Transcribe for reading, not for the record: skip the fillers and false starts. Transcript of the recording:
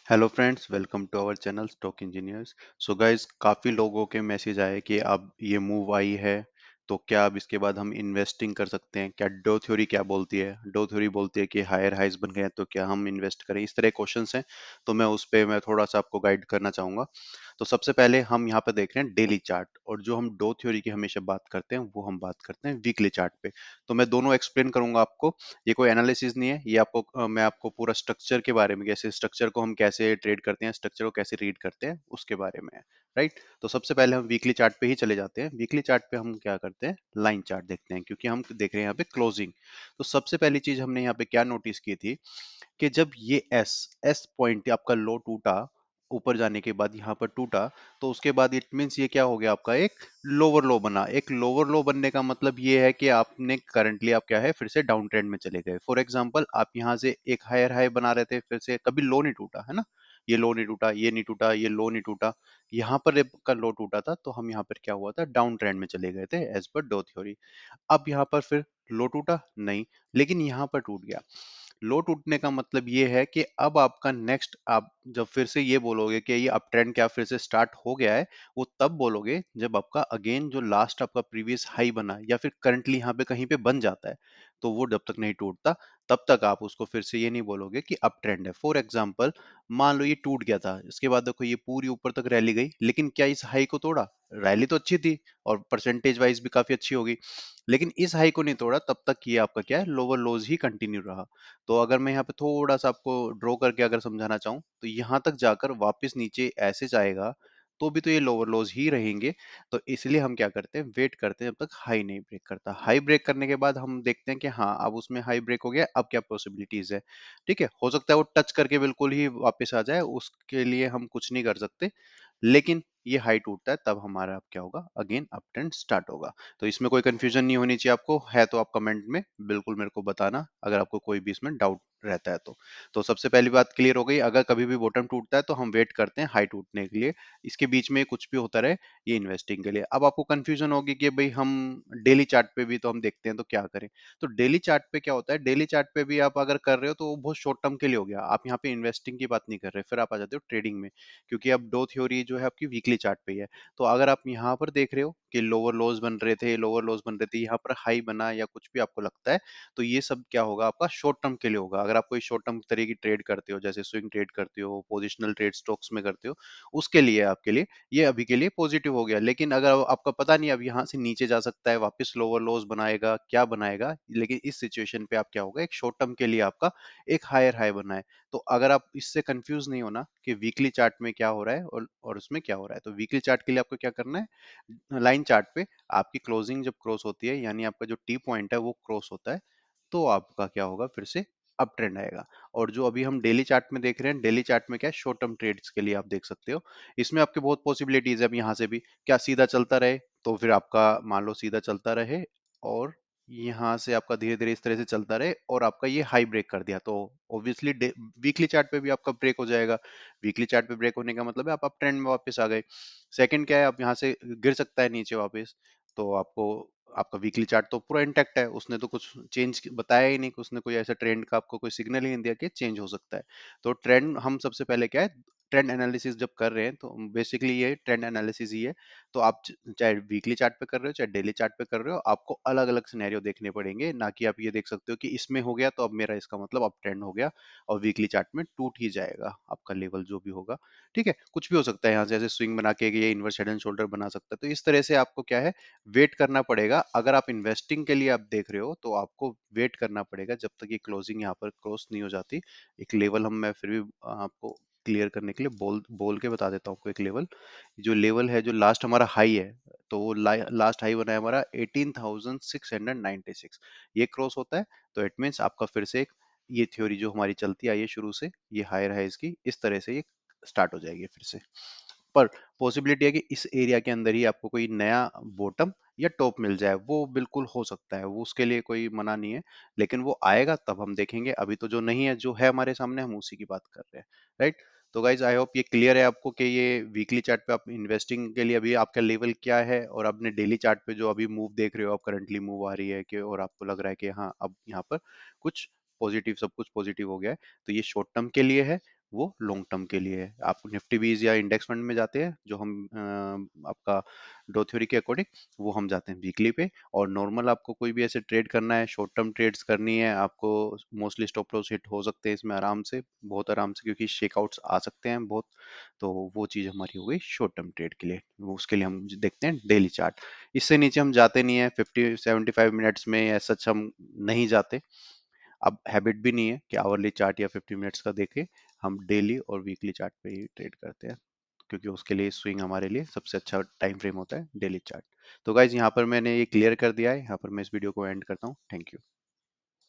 Hello friends, welcome to our channel stock engineers. So guys, काफ़ी लोगों के message आए कि अब ये मूव आई है, तो क्या अब इसके बाद हम इन्वेस्टिंग कर सकते हैं? क्या डो थ्योरी क्या बोलती है? डो थ्योरी बोलती है कि हायर हाइज बन गए हैं, तो क्या हम इन्वेस्ट करें? इस तरह क्वेश्चंस हैं, तो मैं उस पे मैं थोड़ा सा आपको गाइड करना चाहूँगा। तो सबसे पहले हम यहाँ पे देख रहे हैं डेली चार्ट, और जो हम डो थ्योरी की हमेशा बात करते हैं वो हम बात करते हैं वीकली चार्ट पे। तो मैं दोनों एक्सप्लेन करूंगा आपको। ये कोई एनालिसिस नहीं है, ये आपको मैं आपको पूरा स्ट्रक्चर के बारे में, कैसे स्ट्रक्चर को हम कैसे ट्रेड करते हैं, स्ट्रक्चर को कैसे रीड करते हैं, उसके बारे में है। राइट। तो सबसे पहले हम वीकली चार्ट पे ही चले जाते हैं। वीकली चार्ट पे हम क्या करते हैं, लाइन चार्ट देखते हैं, क्योंकि हम देख रहे हैं यहाँ पे क्लोजिंग। तो सबसे पहली चीज हमने यहाँ पे क्या नोटिस की थी कि जब ये एस एस पॉइंट आपका लो टूटा, ऊपर जाने के बाद यहाँ पर टूटा, तो उसके बाद इट मीन्स ये क्या हो गया, आपका एक लोअर लो बना। एक लोअर लो बनने का मतलब ये है कि आपने करंटली आप क्या है, फिर से डाउन ट्रेंड में चले गए। फॉर एग्जांपल, आप यहाँ से एक हायर हाई बना रहे थे, फिर से कभी लो नहीं टूटा है ना, ये लो नहीं टूटा, ये नहीं टूटा, ये लो नहीं टूटा, यहाँ पर का लो टूटा था, तो हम यहाँ पर क्या हुआ था, डाउन ट्रेंड में चले गए थे एज पर डो थ्योरी। अब यहाँ पर फिर लो टूटा नहीं, लेकिन यहाँ पर टूट गया। लो टूटने का मतलब ये है कि अब आपका नेक्स्ट, आप जब फिर से ये बोलोगे कि ये अप ट्रेंड क्या फिर से स्टार्ट हो गया है, वो तब बोलोगे जब आपका अगेन जो लास्ट आपका प्रीवियस हाई बना या फिर करंटली यहाँ पे कहीं पे बन जाता है, तो वो जब तक नहीं टूटता तब तक आप उसको फिर से ये नहीं बोलोगे कि अप ट्रेंड है। फॉर एग्जाम्पल, मान लो ये टूट गया था, इसके बाद देखो ये पूरी ऊपर तक रैली गई, लेकिन क्या इस हाई को तोड़ा? रैली तो अच्छी थी और परसेंटेज वाइज भी काफी अच्छी होगी, लेकिन इस हाई को नहीं तोड़ा, तब तक ये आपका क्या है, लोअर लोज ही कंटिन्यू रहा। तो अगर मैं यहाँ पे थोड़ा सा आपको ड्रॉ करके अगर समझाना चाहूँ, तो यहाँ तक जाकर वापस नीचे ऐसे जाएगा, तो भी तो ये लोअर लोज ही रहेंगे। तो इसलिए हम क्या करते हैं, वेट करते हैं जब तक हाई नहीं ब्रेक करता। हाई ब्रेक करने के बाद हम देखते हैं कि हाँ, अब उसमें हाई ब्रेक हो गया, अब क्या पॉसिबिलिटीज है। ठीक है, हो सकता है वो टच करके बिल्कुल ही वापस आ जाए, उसके लिए हम कुछ नहीं कर सकते, लेकिन ये हाई टूटता है तब हमारा अब क्या होगा, अगेन अप ट्रेंड स्टार्ट होगा। तो इसमें कोई कंफ्यूजन नहीं होनी चाहिए आपको, है तो आप कमेंट में बिल्कुल मेरे को बताना अगर आपको कोई भी इसमें डाउट रहता है तो सबसे पहली बात क्लियर हो गई। अगर कभी भी बॉटम टूटता है तो हम वेट करते हैं हाई टूटने के लिए, इसके बीच में कुछ भी होता रहे, ये इन्वेस्टिंग के लिए। अब आपको कंफ्यूजन होगी कि भाई हम डेली चार्ट पे भी तो हम देखते हैं, तो क्या करें? तो डेली चार्ट पे क्या होता है, डेली चार्ट पे भी आप अगर कर रहे हो तो वो बहुत शॉर्ट टर्म के लिए हो गया, आप यहाँ पे इन्वेस्टिंग की बात नहीं कर रहे, फिर आप आ जाते हो ट्रेडिंग में, क्योंकि अब डो थ्योरी जो है आपकी वीकली चार्ट पे ही है। तो अगर आप यहाँ पर देख रहे हो कि लोअर लोज बन रहे थे, लोअर लोज बन रहे थे, यहाँ पर हाई बना या कुछ भी आपको लगता है, तो ये सब क्या होगा, आपका शॉर्ट टर्म के लिए होगा। अगर आप कोई शॉर्ट टर्म तरह की ट्रेड करते हो, जैसे स्विंग ट्रेड करते हो, पोजिशनल ट्रेड स्टॉक्स में करते हो, उसके लिए आपके लिए ये अभी के लिए पॉजिटिव हो गया। लेकिन अगर आपका पता नहीं, अब यहाँ से नीचे जा सकता है, वापस लोअर लोज बनाएगा, क्या बनाएगा, लेकिन इस सिचुएशन पे आप क्या होगा, एक शॉर्ट टर्म के लिए आपका एक हायर हाई बना है। तो अगर आप इससे कंफ्यूज नहीं होना कि वीकली चार्ट में क्या हो रहा है और उसमें क्या हो रहा है, तो वीकली चार्ट के लिए आपको क्या करना है, लाइन चार्ट पे आपकी क्लोजिंग जब क्रॉस होती है, यानी आपका जो टी पॉइंट है वो क्रॉस होता है, तो आपका क्या होगा, फिर से अप ट्रेंड आएगा। और जो अभी हम डेली चार्ट में देख रहे हैं, डेली चार्ट में क्या है, शॉर्ट टर्म ट्रेड्स के लिए आप देख सकते हो। इसमें आपके बहुत पॉसिबिलिटीज है। अब यहाँ से भी क्या सीधा चलता रहे, तो फिर आपका मान लो सीधा चलता रहे, और यहाँ से आपका धीरे धीरे इस तरह से चलता रहे, और आपका ये हाई ब्रेक कर दिया, तो ऑब्वियसली वीकली चार्ट पे भी आपका ब्रेक हो जाएगा। वीकली चार्ट पे ब्रेक होने का मतलब है आप अप ट्रेंड में वापस आ गए। सेकंड क्या है, आप यहाँ से गिर सकता है नीचे वापस, तो आपको, आपका वीकली चार्ट तो पूरा इंटैक्ट है, उसने तो कुछ चेंज बताया ही नहीं, उसने कोई ऐसा ट्रेंड का आपको कोई सिग्नल ही नहीं दिया कि चेंज हो सकता है। तो ट्रेंड हम सबसे पहले क्या है, ट्रेंड एनालिसिस जब कर रहे हैं, तो बेसिकली ये ट्रेंड एनालिसिस ही है। तो आप चाहे वीकली चार्ट पे कर रहे हो, चाहे डेली चार्ट पे कर रहे हो, आपको अलग अलग सिनेरियो देखने पड़ेंगे, ना कि आप ये देख सकते हो कि इसमें हो गया तो अब मेरा इसका मतलब अप ट्रेंड हो गया, और वीकली चार्ट में टूट ही जाएगा आपका लेवल जो भी होगा। ठीक है, कुछ भी हो सकता है, यहाँ से ऐसे स्विंग बना के ये इनवर्स हेड एंड शोल्डर बना सकता है। तो इस तरह से आपको क्या है, वेट करना पड़ेगा। अगर आप इन्वेस्टिंग के लिए आप देख रहे हो, तो आपको वेट करना पड़ेगा जब तक ये क्लोजिंग यहाँ पर क्रॉस नहीं हो जाती। एक लेवल हम, मैं फिर भी आपको क्लियर करने के लिए बोल बोल के बता देता हूँ आपको। एक लेवल, जो लेवल है, जो लास्ट हमारा हाई है, तो वो लास्ट हाई बना है हमारा 18,696, ये क्रॉस होता है, तो इट मीन्स आपका फिर से एक, ये थ्योरी जो हमारी चलती आई है शुरू से, ये हायर हाइज की इस तरह से ये स्टार्ट हो जाएगी फिर से। पर पॉसिबिलिटी है कि इस एरिया के अंदर ही आपको कोई नया बॉटम या टॉप मिल जाए, वो बिल्कुल हो सकता है, वो उसके लिए कोई मना नहीं है, लेकिन वो आएगा तब हम देखेंगे। अभी तो जो नहीं है, जो है हमारे सामने, हम उसी की बात कर रहे हैं। राइट। तो गाइज, आई होप ये क्लियर है आपको कि ये वीकली चार्ट पे आप इन्वेस्टिंग के लिए अभी आपका लेवल क्या है, और अपने डेली चार्ट पे जो अभी मूव देख रहे हो आप, करंटली मूव आ रही है कि, और आपको लग रहा है कि हाँ, अब यहाँ पर कुछ पॉजिटिव, सब कुछ पॉजिटिव हो गया है, तो ये शॉर्ट टर्म के लिए है। वो लॉन्ग टर्म के लिए है। आप निफ्टी बीज या इंडेक्स फंड में जाते हैं, जो हम आपका डो थ्योरी के अकॉर्डिंग, वो हम जाते हैं वीकली पे। और नॉर्मल आपको कोई भी ऐसे ट्रेड करना है, शॉर्ट टर्म ट्रेड्स करनी है आपको, मोस्टली स्टॉप लॉस हिट हो सकते हैं इसमें आराम से, बहुत आराम से, क्योंकि शेकआउट्स आ सकते हैं बहुत। तो वो चीज़ हमारी हो गई शॉर्ट टर्म ट्रेड के लिए। वो उसके लिए हम देखते हैं डेली चार्ट। इससे नीचे हम जाते नहीं है, 50-75 मिनट्स में ऐसा हम नहीं जाते। अब हैबिट भी नहीं है कि आवरली चार्ट या 50 मिनट्स का देखे, हम डेली और वीकली चार्ट पे ही ट्रेड करते हैं, क्योंकि उसके लिए स्विंग हमारे लिए सबसे अच्छा टाइम फ्रेम होता है डेली चार्ट। तो गाइज यहाँ पर मैंने ये क्लियर कर दिया है, यहाँ पर मैं इस वीडियो को एंड करता हूँ। Thank you.